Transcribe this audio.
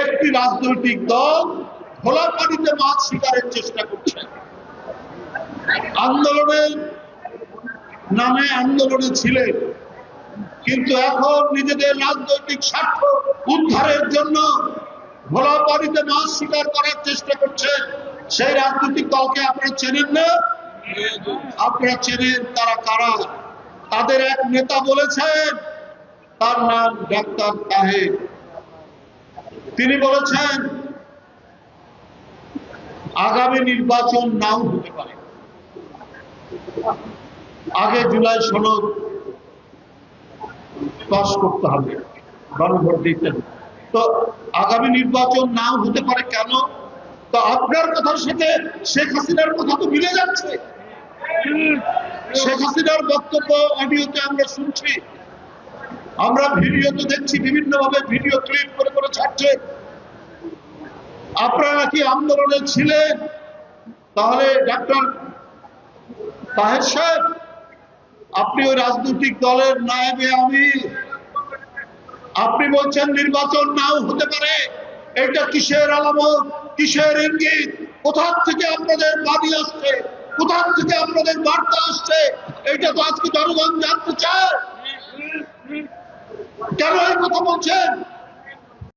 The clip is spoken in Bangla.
একটি রাজনৈতিক দল খোলা পানিতে মাছ শিকারের চেষ্টা করছে। আন্দোলনের নামে আন্দোলনে ছিলেন, কিন্তু এখন নিজেদের রাজনৈতিক স্বার্থ উদ্ধারের জন্য খোলা পানিতে মাছ শিকার করার চেষ্টা করছেন। সেই রাজনৈতিক দলকে আপনারা চেনেন না? আপনারা চেনেন তারা কারা? তাদের এক নেতা বলেছেন, তার নাম ডাক্তার তাহের। তিনি বলেছেন আগামী নির্বাচন নাও হতে পারে, আগে জুলাই সনদ পাস করতে হবে, গণভোট দিতে। তো আগামী নির্বাচন নাও হতে পারে কেন? তো আপনার কথার সাথে শেখ হাসিনার কথা তো মিলে যাচ্ছে। শেখ হাসিনার বক্তব্য অডিওতে আমরা শুনছি, আমরা ভিডিওতে দেখছি, বিভিন্ন ভাবে ভিডিও ক্লিপ করে করে ছাড়ছে। আপনারা নাকি আন্দোলনে ছিলেন, তাহলে ডাক্তার তাহের সাহেব আপনি ওই রাজনৈতিক দলের নায়েবে আমির, আপনি বলছেন নির্বাচন নাও হতে পারে। এটা কিসের আলামত, কিসের ইঙ্গিত? কোথা থেকে আপনাদের বাণী আসছে, কোথা থেকে আপনাদের বার্তা আসছে? এটা তো আজকে জনগণ জানতে চায়। কেন এই কথা বলছেন?